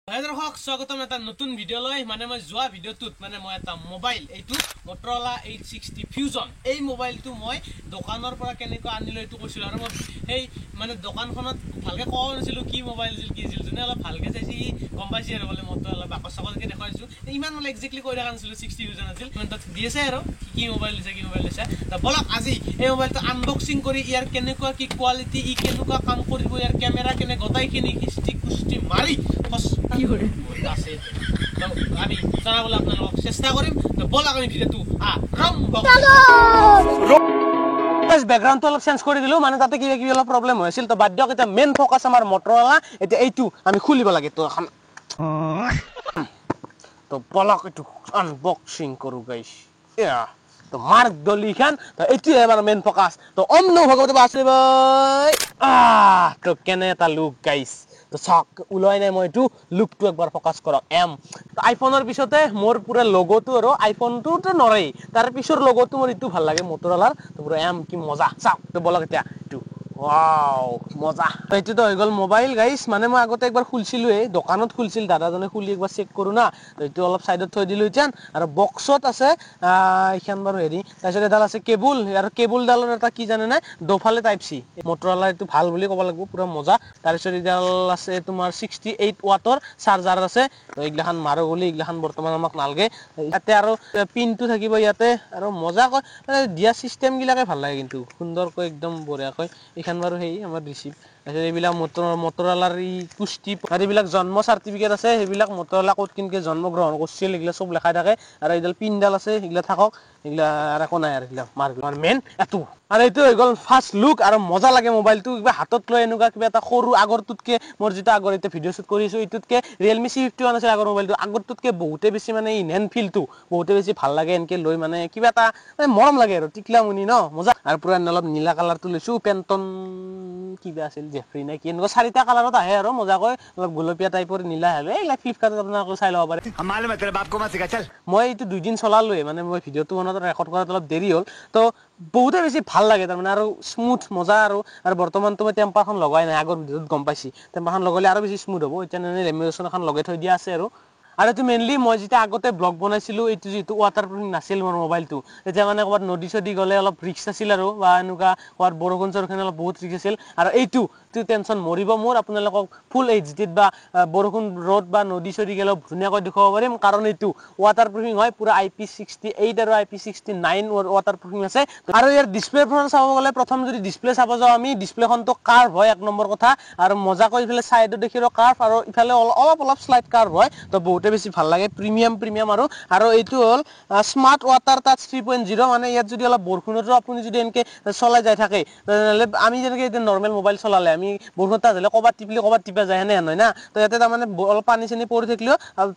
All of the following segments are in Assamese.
দৰ্শক স্বাগতম এটা নতুন ভিডিও লৈ মানে মই যোৱা ভিডিওটোত মানে মই এটা মোবাইল এইটো Motorola 860 Fusion এই মোবাইলটো মই দোকানৰ পৰা কেনেকৈ আনিলো এইটো কৈছিল আৰু মই এই মানে দোকানখনত ভালকে কোৱা নাছিলো কি মোবাইল আছিল কি আছিল জনে অলপ ভালকে চাইছি গম পাইছি আৰু বলে Motorola বাকচকে দেখাইছো ইমান অলপ এক্স্যাক্টলি কৈ দেখা নাছিলো 60 Fusion আছিল মানে তাত দিছে আৰু কি মোবাইল দিছে তা বলক আজি এই মোবাইলটো আনবক্সিং কৰি ইয়াৰ কেনেকুৱা কি কোৱালিটি ই কেনেকুৱা কাম কৰিব ইয়াৰ ক্যামেৰা কেনে গটাইখিনি হিষ্টি কুষ্টি মাৰি কি কৰে আছে তো আমি জানাবলে আপোনালোকক চেষ্টা কৰিম তো বলক আমি ভিডিওটো আৰম্ভ কৰো ব্যাকগ্ৰাউন্ড অলপ চেঞ্জ কৰি দিলো মানে তাতে কিবা কিবি অলপ প্ৰবলেম হৈছিল তো বাধ্যক এটা মেইন ফোকাস আমাৰ Motorola এতিয়া এইটো আমি খুলিব লাগে তো এখন তো বলক এইটো আনবক্সিং কৰো গাইস তো মাৰ্ক দলি খান তো এইটো আমাৰ মেইন ফোকাস তো ওম নমঃ ভগৱতে বাসুদেৱায় তো কেনে এটা লুক গাইস তো সক উলাই নাই মই এইটো লুকটো একবাৰ ফোকাস কৰক এম তো আইফোনৰ পিছতে মোৰ পুৰা লোগোটো আৰু আইফোনটো তো নৰেই তাৰ পিছৰ লোগোটো মোৰ ইটো ভাল লাগে Motorola তো পুৰা এম কি মজা চাওক তো বলক এতিয়া এইটো ওয়াও মজা তো এইটো তো হৈ গল মোবাইল গাইস মানে মই আগতে একবাৰ খুলছিলো এই দোকানত খুলছিল দাদাজনে খুলি একবাৰ চেক কৰো না তো এইটো অলপ সাইডত থৈ দিলো ইতান আৰু বক্সত আছে ইখান বাৰু হেৰি তাৰপিছত এডাল আছে কেবল আৰু কেবল ডালৰ এটা কি জানে না দুফালে টাইপ সি Motorola এইটো ভাল বুলি ক'ব লাগিব পুৰা মজা তাৰপিছত এডাল আছে তোমাৰ 68 ওয়াটৰ চাৰ্জাৰ আছে তো এইগলাখান মাৰো বুলি এইগলাখান বৰ্তমান আমাক নালগে ইয়াতে আৰু পিনটো থাকিব ইয়াতে আৰু মজা কয় দিয়া সিস্টেম গিলাকে ভাল লাগে কিন্তু সুন্দৰকৈ একদম বঢ়িয়াকৈ এখান বাৰু হেই আমাৰ ৰিসিভ আছে এইবিলাক Motorola ই কুষ্টি আৰু এইবিলাক জন্ম সাৰ্টিফিকেট আছে সেইবিলাক Motorola ক'ত কিনকে জন্ম গ্ৰহণ কৰিছিল এইগলা সব লেখা থাকে আৰু এইডাল পিনডাল আছে এইগলা থাকক এইগলা আৰু একো নাই আৰু এইগলা মাৰ মেইন এটো আৰু এইটো হৈ গল ফাৰ্স্ট লুক আৰু মজা লাগে মোবাইলটো কিবা হাতত লৈ এনেকুৱা কিবা এটা সৰু আগৰটোতকে মোৰ যেটা আগৰ এটা ভিডিও শুট কৰিছো এইটোতকে Realme C51 আছে আগৰ মোবাইলটো আগৰটোতকে বহুতে বেছি মানে ইনহেন ফিলটো বহুতে বেছি ভাল লাগে এনকে লৈ মানে কিবা এটা মৰম লাগে আৰু টিকলা মুনি ন মজা আৰু পুৰা অলপ নীলা কালাৰটো লৈছো পেন্টন কিবা আছিল জেফ্ৰি নে কি এনেকুৱা চাৰিটা কালাৰত আহে আৰু মজাকৈ অলপ গোলপীয়া টাইপৰ নীলা আহে এই ফ্লিপকাৰ্টত আপোনালোকে চাই লব পাৰে मालूम है तेरे बाप को मत सिखा चल মই এইটো দুই দিন চলালোৱে মানে মই ভিডিওটো বনাওঁতে ৰেকৰ্ড কৰাত অলপ দেৰি হ'ল তো বহুতে বেছি ভাল লাগে তাৰ মানে আৰু স্মুথ মজা আৰু বৰ্তমানটো মই টেম্পাৰখন লগাই নাই আগৰ ভিডিওত গম পাইছি টেম্পাৰখন লগালে আৰু বেছি স্মুথ হ'ব এতিয়া লেমিনেচন এখন লগাই থৈ দিয়া আছে আৰু এটো মেইনলি মই যেটা আগতে ব্লগ বনাইছিলো এইটো যেটো ওয়াটাৰপ্ৰুফিং নাছিল মোৰ মোবাইলটো এতিয়া মানে ক'বাত নদী চদী গলে অলপ ৰিস্ক আছিল আৰু বা এনেকুৱা ক'বাত বৰষুণ চৰষুণ অলপ বহুত ৰিস্ক আছিল আৰু এইটো টেনচন মৰিব মোৰ আপোনালোকক ফুল এইচডিত বা বৰষুণ ৰ'দ বা নদী চদী গেলে ধুনীয়াকৈ দেখাব পাৰিম কাৰণ এইটো ওয়াটাৰপ্ৰুফিং হয় পুৰা IP68 আৰু IP69 ওয়াটাৰপ্ৰুফিং আছে আৰু ইয়াৰ ডিসপ্লেখন চাব গলে প্ৰথম যদি ডিসপ্লে চাব যাও আমি ডিসপ্লেখনটো কাৰ্ভ হয় এক নম্বৰ কথা আৰু মজাকৈ ইফালে সাইডত দেখিರೋ কাৰ্ভ আৰু ইফালে অলপ স্লাইড কাৰ্ভ হয় তো বহুতে বেছি ভাল লাগে প্ৰিমিয়াম আৰু এইটো হল স্মাৰ্ট ওয়াটাৰ টাচ 3.0 মানে ইয়াত যদি অলপ বৰষুণৰ আপুনি যদি এনকে চলাই যাই থাকে তেনেহলে আমি যেনেকৈ এটা নরমাল মোবাইল চলালে আমি বৰষুণ টাচ হলে কবাত টিপা যায় হেনে নহয় না তো ইয়াতে তাৰ মানে অলপ পানী চানি পৰি থাকিলেও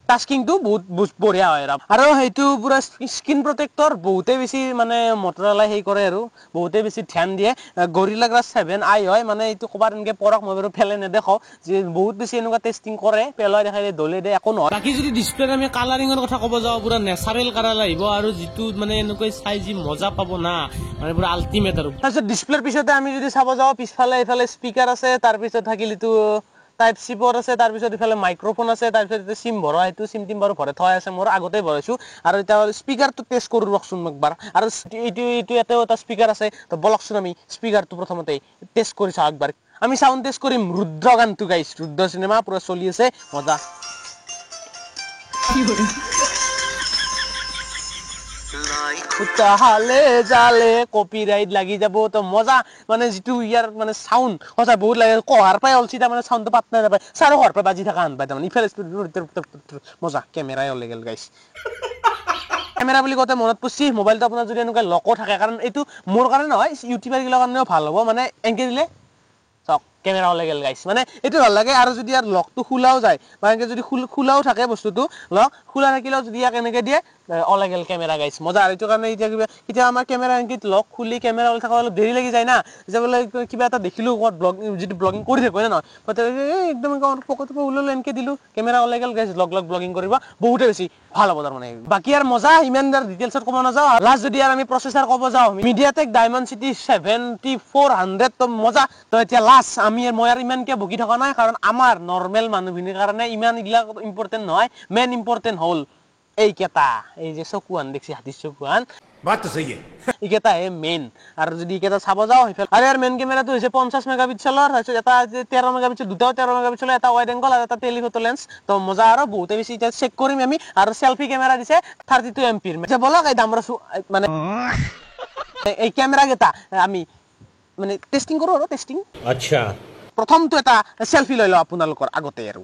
টাস্কিংটো বহুত বঢ়িয়া হয় আৰু সেইটো পুৰা স্ক্ৰিন প্ৰটেক্টৰ বহুতে বেছি মানে Motorola হেই কৰে আৰু বহুতে বেছি ধ্যান দিয়ে Gorilla Glass 7i হয় মানে এইটো কবাত এনকে পৰক মই বাৰু ফেলে নেদেখাও যে বহুত বেছি এনেকুৱা টেস্টিং কৰে পেলাই দেখাই দলে দে একো নহয় বাকি যদি ডিসপ্লেৰ আমি কালাৰিঙৰ কথা ক'ব যাও পুৰা নেচাৰেল কালাৰ আহিব আৰু যেটো মানে এনেকৈ চাই যি মজা পাব না মানে পুৰা আল্টিমেট আৰু তাৰপিছত ডিসপ্লেৰ পিছতে আমি যদি চাব যাও পিছফালে এফালে স্পিকাৰ আছে তাৰ পিছত থাকিল ইটো টাইপ সি পৰ আছে তাৰ পিছত ইফালে মাইক্ৰোফোন আছে তাৰ পিছত সিম ভৰা হেতু সিম টিম বাৰু ভৰাই থোৱা আছে মোৰ আগতে ভৰাইছো আৰু এটা স্পিকাৰটো টেষ্ট কৰো ৰকচোন একবাৰ আৰু এইটো এটাও এটা স্পিকাৰ আছে তো বলকচোন আমি স্পিকাৰটো প্ৰথমতে টেষ্ট কৰি চাও একবাৰ আমি সাউন্ড টেষ্ট কৰিম ৰুদ্ৰ গানটো গাইছ ৰুদ্ৰ সিনেমা পুৰা চলি আছে মজা উতাহালে জালে কপিৰাইট লাগি যাব তো মজা মানে যেটো ইয়াৰ মানে সাউন্ড কথা বহুত লাগে কহাৰ পাই অলছিটা মানে সাউন্ডটো পাতনা নাপায় চাৰো হৰ পাই বাজি থাকা আন পাই তাৰমানে ইফালে মজা ক্যামেৰাই ওলাই গেল গাইস ক্যামেৰা বুলি কতে মনত পছি মোবাইলটো আপোনাৰ যদি এনেকুৱা লকো থাকে কাৰণ এইটো মোৰ কাৰণে নহয় ইউটিউবাৰ গিলা কাৰণেও ভাল হ'ব মানে এনকে দিলে চক ক্যামেৰা ওলাই গেল গাইস মানে এটো ভাল লাগে আৰু যদি ইয়াৰ লকটো খোলাও যায় বা এনকে যদি খোলাও থাকে বস্তুটো লক খোলা থাকিলেও যদি ইয়াক এনেকে দিয়ে অলেগেল কেমেৰা গাইছ মজা আৰু এইটো কাৰণে এতিয়া আমাৰ কেমেৰা এনকিত লক খুলি কেমেৰা অল থকা অলপ দেৰি লাগি যায় না যে বোলে কিবা এটা দেখিলো ক'ত যিটো ব্লগিং কৰি থাকো না একদম পকেটৰ পৰা ওলালো এনকে দিলো কেমেৰা অলেগেল গাইছ লগ ব্লগিং কৰিব বহুতে বেছি ভাল হ'ব তাৰ মানে বাকি আৰু মজা ইমান ডিটেইলছত ক'ব নাযাওঁ লাষ্ট যদি আৰু আমি প্ৰচেছৰ ক'ব যাওঁ মিডিয়াটেক ডায়মণ্ড চিটি 7400 তো মজা তো এতিয়া লাষ্ট মই আৰু ইমানকে ভুগি থকা নাই কাৰণ আমাৰ নৰ্মেল মানুহখিনিৰ কাৰণে ইমান এইবিলাক ইম্পৰ্টেণ্ট নহয় মেইন ইম্পৰ্টেণ্ট হ'ল এইকেইটা এই যে চকুৱান দেখছি হাতীৰ চকুৱান बात तो सही है এইকেইটা মেইন আৰু যদি এইকেইটা চাব যাওঁ সেইফালে আৰু ইয়াৰ মেইন কেমেৰাটো হৈছে 50 মেগাপিক্সেলৰ তাৰপিছত এটা 13 মেগাপিক্সেল দুটাও 13 মেগাপিক্সেলৰ এটা ৱাইড এংগল আৰু এটা টেলিফটো লেন্স তো মজা আৰু বহুতে বেছি এতিয়া চেক কৰিম আমি আৰু সেলফি কেমেৰা দিছে 32 এমপিৰ যে বলক এই দামৰ মানে এই কেমেৰা কেইটা আমি মানে টেস্টিং কৰো আৰু টেস্টিং अच्छा প্ৰথমটো এটা সেলফি লৈ লও আপোনালোকৰ আগতে আৰু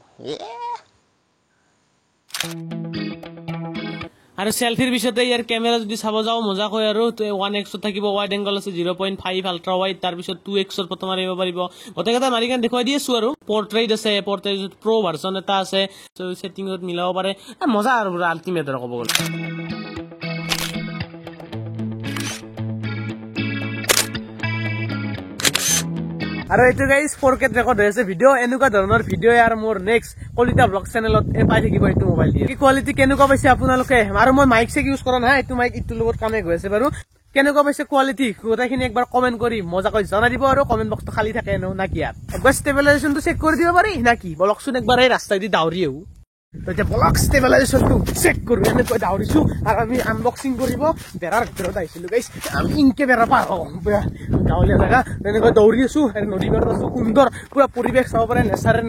আৰু সেলফিৰ পিছতে ইয়াৰ কেমেৰা যদি চাব যাও মজা কয় আৰু 1x থাকিব ৱাইড এংগল আছে 0.5 আল্ট্ৰা ৱাইড তাৰ পিছত 2x ৰ ফটো মাৰিব পাৰিব গটেকেটা মাৰি কান দেখুৱাই দি আছো আৰু পোৰ্ট্ৰেইট আছে পোৰ্ট্ৰেইট প্ৰো ভাৰ্সন এটা আছে সেটিংত মিলাব পাৰে মজা আৰু আল্টিমেট আৰু ক'ব গ'লে আৰু এইটো গাইস 4K ৰেকৰ্ড হৈছে ভিডিও এনেকুৱা ধৰণৰ ভিডিও আৰু মোৰ নেক্সট কলিতা ব্লগ চেনেলত পাই থাকিব এইটো মোবাইল দিয়ে কি কোৱালিটি কেনেকুৱা পাইছে আপোনালোকে আৰু মই মাইক চেক ইউজ কৰা নাই এইটো মাইক ইটোৰ লগত কামে গৈ আছে বাৰু কেনেকুৱা পাইছে কোৱালিটি গোটেইখিনি একবাৰ কমেন্ট কৰি মজাকৈ জনাই দিব আৰু কমেন্ট বক্সটো খালি থাকে না কি আৰু একবাৰ ষ্টেবিলাইজেশনটো চেক কৰি দিব পাৰি না কি বলকচোন একবাৰ এই ৰাস্তাই দি দাউৰি আহো তো ব্লগ ষ্টেবিলাইজেশনটো চেক কৰো এনেকৈ দাউৰিছো আৰু আমি আনবক্সিং কৰিব বেৰাৰ ভিতৰত আহিছিলো গাইস আমি ইনকে বেৰা পাৰ গাঁৱলীয়া জাগা তেনেকৈ দৌৰি আছো আৰু নদী পাৰত আছো সুন্দৰ পুৰা পৰিৱেশ চাব পাৰে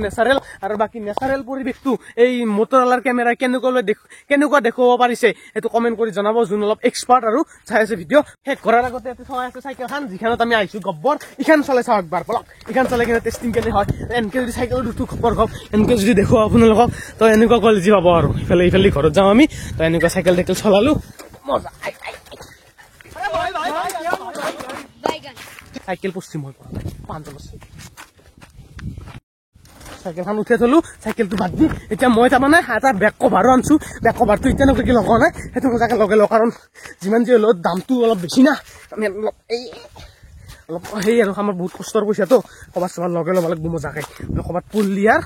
নেচাৰেল আৰু বাকি নেচাৰেল পৰিৱেশটো এই মটৰলাৰ কেমেৰা কেনেকুৱা দেখুৱাব পাৰিছে এইটো কমেন্ট কৰি জনাব যোন অলপ এক্সপাৰ্ট আৰু চাই আছে ভিডিও শেষ কৰাৰ আগতে এতে চলাই আছে চাইকেলখন যিখানত আমি আহিছো গব্বৰ ইখান চলাই চাও একবাৰ বলক ইখান চলাই কিনে টেষ্টিং কেনে হয় এনকে যদি চাইকেল দুটো খবৰ গপ এনকে যদি দেখুৱা আপোনালোকক তো এনেকুৱা কোৱালিটি পাব আৰু ইফালে ঘৰত যাওঁ আমি তো এনেকুৱা চাইকেল চলালো মজা সাইকেল পশ্চিম মই পাঁচজন আছে সাইকেলখন উঠাই থলো চাইকেলটো বাদ দি এতিয়া মই তাৰমানে এটা বেক কভাৰো আনছো বেক কভাৰটো এতিয়ালৈকে কি লগোৱা নাই সেইটো মজাকে লগে লওঁ কাৰণ যিমান যি হ'লেও দামটো অলপ বেছি না আমি অলপ সেই আৰু আমাৰ বহুত কষ্টৰ পইচাটো ক'ৰবাত চবাৰ লগে ল'ব লাগিব মজাকে ক'ৰবাত পুল্লি আৰু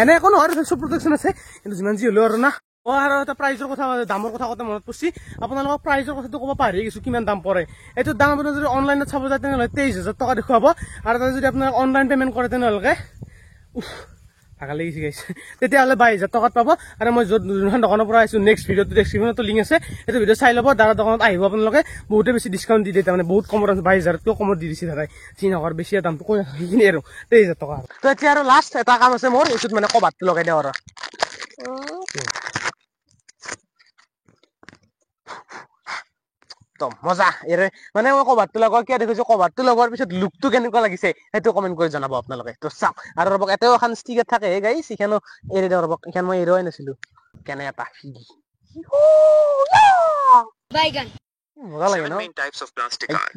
এনে একো নহয় চব প্ৰটেকশ্যন আছে কিন্তু যিমান যি হ'লেও আৰু না মই আৰু এটা প্ৰাইজৰ কথা দামৰ কথা কওঁতে মনত পৰিছে আপোনালোকক প্ৰাইজৰ কথাটো ক'ব পাহৰি গৈছো কিমান দাম পৰে এইটো দাম আপোনাৰ যদি অনলাইনত চাব যায় তেনেহ'লে 23,000 টকা দেখুৱাব আৰু তাতে যদি আপোনালোকে অনলাইন পে'মেণ্ট কৰে তেনেহ'লে ভাগা লাগিছে গাইছে তেতিয়াহ'লে 22,000 টকাত পাব আৰু মই য'ত যোনখন দোকানৰ পৰা আহিছো নেক্সট ভিডিঅ'টো ডেছক্ৰিপশ্যনতো লিংক আছে সেইটো ভিডিঅ' চাই ল'ব দাদা দোকানত আহিব আপোনালোকে বহুতে বেছি ডিছকাউণ্ট দি দিয়ে তাৰমানে বহুত কমত আছে 22,000তকৈও কমত দি দিছে দাদাই চিনকৰ বেছি দামটো কৈ সেইখিনি আৰু 23,000 টকা তো এতিয়া আৰু লাষ্ট এটা কাম আছে মোৰ এইটোত মানে কভাৰটো লগাই দিওঁ আৰু মজা এৰে মানে মই কভাৰটো লগোৱা কিয় দেখিছো কভাৰটো লগোৱাৰ পিছত লুকটো কেনেকুৱা লাগিছে সেইটো কমেন্ট কৰি জনাব আপোনালোকে তো চাওক আৰু ৰবক এটাও এখন ষ্টিকাৰ থাকে গাইছ ইখানো এৰি দিওঁ ৰবক ইখান মই এৰোৱাই নাছিলো কেনে এটা Baigan. মজা লাগে ন Main types of plastic are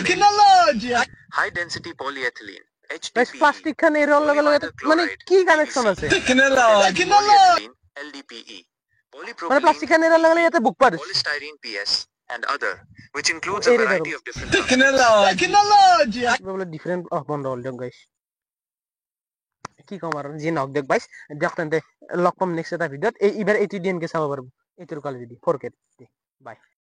Technology. high density polyethylene, গাইছ HDPE, প্লাষ্টিক খান এৰোৱাৰ লগে লগে মানে কি কানেকশ্যন আছে polyethylene, LDPE, মানে polypropylene, প্লাষ্টিক খান এৰোৱাৰ লগে লগে ইয়াতে বুক পাৰ হৈছে polystyrene PS, and other, which includes a Area variety level. of different plastics. Technology. বোলে ডিফাৰেণ্ট বন্ধ হ'ল দিয়ক গাইছ কি ক'ম আৰু যি নহওক দিয়ক গাইছ দিয়ক তেন্তে লগ পাম নেক্সট এটা ভিডিঅ'ত এইবাৰ এইটো ডি এনকে চাব পাৰিব এইটোৰ কোৱালিটি 4K বাই